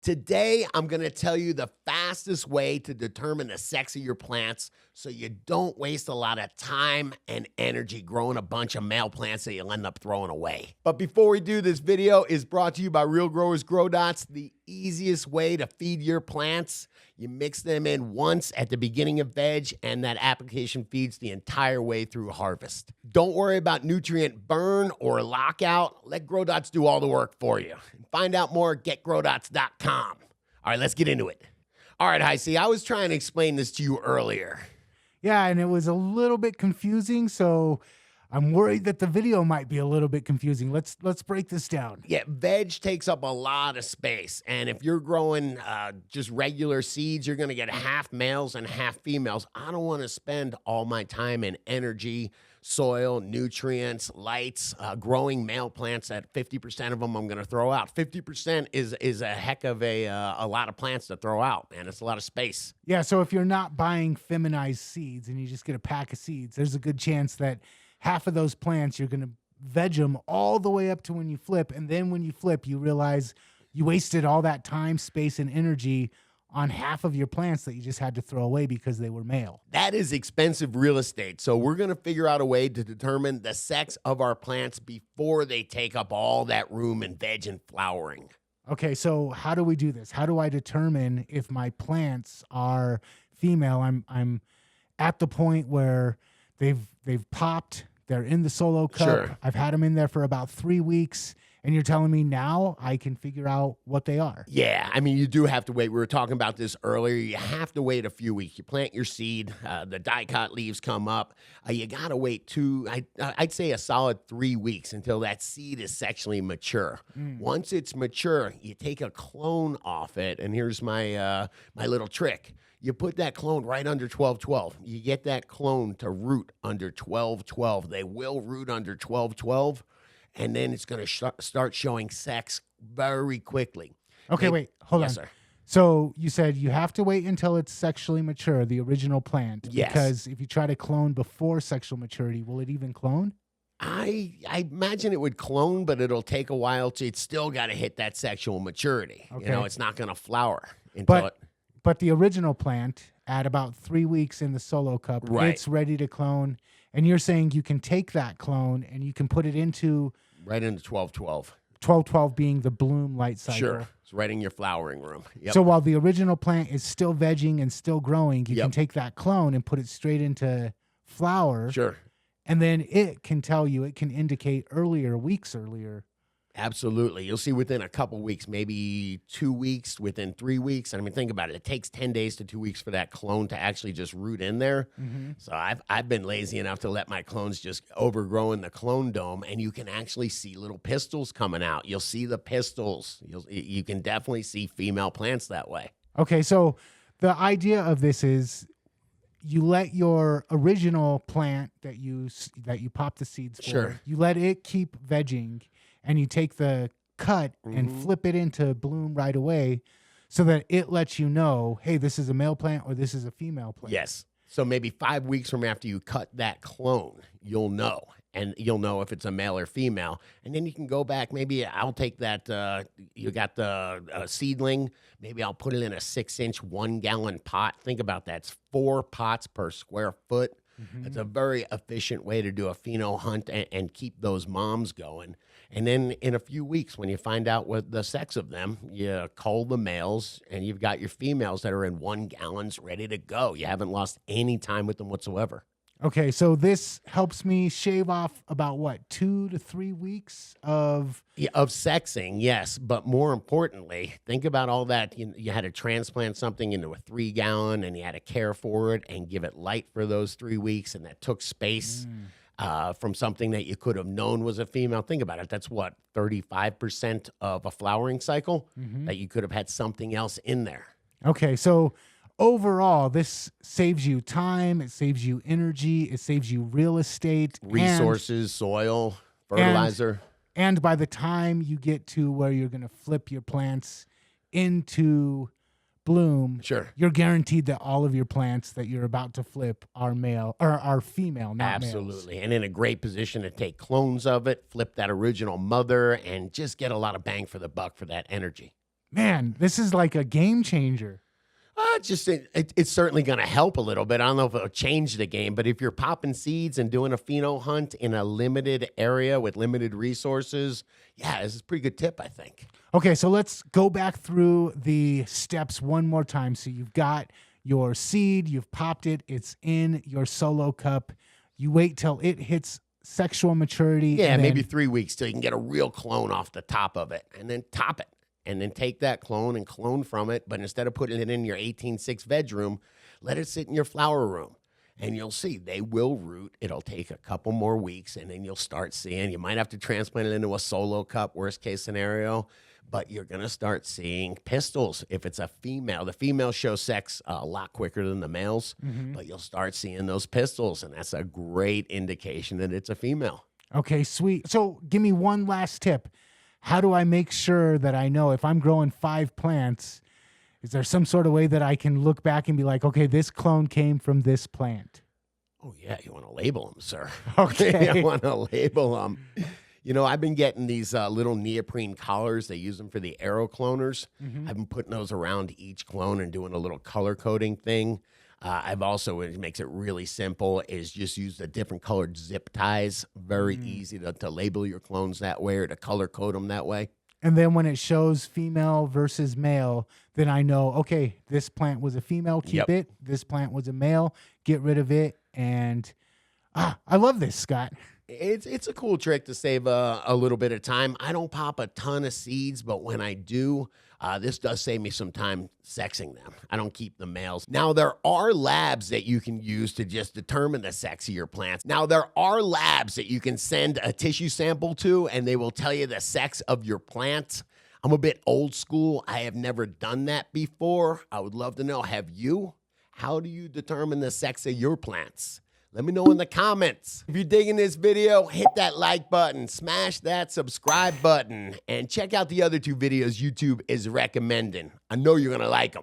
Today, I'm going to tell you the fastest way to determine the sex of your plants so you don't waste a lot of time and energy growing a bunch of male plants that you'll end up throwing away. But before we do, this video is brought to you by Real Growers Grow Dots, the easiest way to feed your plants. You mix them in once at the beginning of veg, and that application feeds the entire way through harvest. Don't worry about nutrient burn or lockout. Let Grow Dots do all the work for you. Find out more at getgrowdots.com. All right, let's get into it. All right, Heisey, I was trying to explain this to you earlier. Yeah, and it was a little bit confusing, so I'm worried that the video might be a little bit confusing. Let's break this down. Yeah, veg takes up a lot of space, and if you're growing just regular seeds, you're going to get half males and half females. I don't want to spend all my time and energy, soil, nutrients, lights, growing male plants. At 50% of them I'm going to throw out. 50% is a heck of a lot of plants to throw out, man. It's a lot of space. Yeah, so if you're not buying feminized seeds and you just get a pack of seeds, there's a good chance that half of those plants, you're going to veg them all the way up to when you flip. And then when you flip, you realize you wasted all that time, space, and energy on half of your plants that you just had to throw away because they were male. That is expensive real estate. So we're going to figure out a way to determine the sex of our plants before they take up all that room in veg and flowering. Okay, so how do we do this? How do I determine if my plants are female? I'm at the point where they've popped. They're in the solo cup. Sure. I've had them in there for about 3 weeks, and you're telling me now I can figure out what they are. Yeah, I mean, you do have to wait. We were talking about this earlier. You have to wait a few weeks. You plant your seed, the dicot leaves come up. You got to wait I'd say a solid 3 weeks until that seed is sexually mature. Once it's mature, you take a clone off it, and here's my my little trick. You put that clone right under 12-12. You get that clone to root under 12-12. They will root under 12-12, and then it's going to start showing sex very quickly. Okay, wait, hold on. Sir. So you said you have to wait until it's sexually mature, the original plant. Yes. Because if you try to clone before sexual maturity, will it even clone? I imagine it would clone, but it'll take a while. It's still got to hit that sexual maturity. Okay. You know, it's not going to flower until But the original plant, at about 3 weeks in the solo cup, Right. it's ready to clone. And you're saying you can take that clone and you can put it into right into 12-12. 12-12 being the bloom light cycle. Sure. It's right in your flowering room. Yep. So while the original plant is still vegging and still growing, you Yep. can take that clone and put it straight into flower. Sure. And then it can tell you, it can indicate weeks earlier. Absolutely. You'll see within a couple weeks, maybe 2 weeks, within 3 weeks. I mean, think about it. It takes 10 days to 2 weeks for that clone to actually just root in there. Mm-hmm. So I've been lazy enough to let my clones just overgrow in the clone dome, and you can actually see little pistils coming out. You'll see the pistils. You can definitely see female plants that way. Okay, so the idea of this is you let your original plant that you pop the seeds for, Sure. you let it keep vegging, and you take the cut and flip it into bloom right away so that it lets you know, hey, this is a male plant or this is a female plant. Yes. So maybe 5 weeks from after you cut that clone, you'll know. And you'll know if it's a male or female. And then you can go back. Maybe I'll take that, you got the seedling. Maybe I'll put it in a 6-inch, 1-gallon pot. Think about that. It's 4 pots per square foot. It's a very efficient way to do a pheno hunt and keep those moms going. And then in a few weeks, when you find out what the sex of them, you cull the males, and you've got your females that are in 1 gallons ready to go. You haven't lost any time with them whatsoever. Okay, so this helps me shave off about, what, 2 to 3 weeks of... Yeah, of sexing, yes. But more importantly, think about all that. You had to transplant something into a 3-gallon, and you had to care for it and give it light for those 3 weeks, and that took space from something that you could have known was a female. Think about it. That's what, 35% of a flowering cycle that you could have had something else in there. Okay, so overall, this saves you time, it saves you energy, it saves you real estate. Resources, soil, fertilizer. And by the time you get to where you're going to flip your plants into bloom, Sure. you're guaranteed that all of your plants that you're about to flip are male or are female, not Absolutely. males. And in a great position to take clones of it, flip that original mother, and just get a lot of bang for the buck for that energy. Man, this is like a game changer. It's certainly going to help a little bit. I don't know if it'll change the game, but if you're popping seeds and doing a pheno hunt in a limited area with limited resources, yeah, this is a pretty good tip, I think. Okay, so let's go back through the steps one more time. So you've got your seed, you've popped it, it's in your solo cup. You wait till it hits sexual maturity. Yeah, and maybe then- 3 weeks till you can get a real clone off the top of it, and then top it. And then take that clone and clone from it. But instead of putting it in your 18-6 veg room, let it sit in your flower room. And you'll see they will root. It'll take a couple more weeks, and then you'll start seeing. You might have to transplant it into a solo cup, worst case scenario. But you're going to start seeing pistils. If it's a female, the females show sex a lot quicker than the males. But you'll start seeing those pistils, and that's a great indication that it's a female. Okay, sweet. So give me one last tip. How do I make sure that I know if I'm growing 5 plants, is there some sort of way that I can look back and be like, okay, this clone came from this plant? Oh, yeah, you want to label them, sir. Okay. You want to label them. You know, I've been getting these little neoprene collars. They use them for the arrow cloners. I've been putting those around each clone and doing a little color coding thing. I've also, it makes it really simple, is just use the different colored zip ties. Very easy to label your clones that way or to color code them that way. And then when it shows female versus male, then I know, okay, this plant was a female, keep Yep. it. This plant was a male, get rid of it. And I love this, Scott. It's a cool trick to save a little bit of time. I don't pop a ton of seeds, but when I do, this does save me some time sexing them. I don't keep the males. Now, there are labs that you can use to just determine the sex of your plants. Now, there are labs that you can send a tissue sample to, and they will tell you the sex of your plant. I'm a bit old school. I have never done that before. I would love to know, have you? How do you determine the sex of your plants? Let me know in the comments. If you're digging this video, hit that like button, smash that subscribe button, and check out the other 2 videos YouTube is recommending. I know you're gonna like them.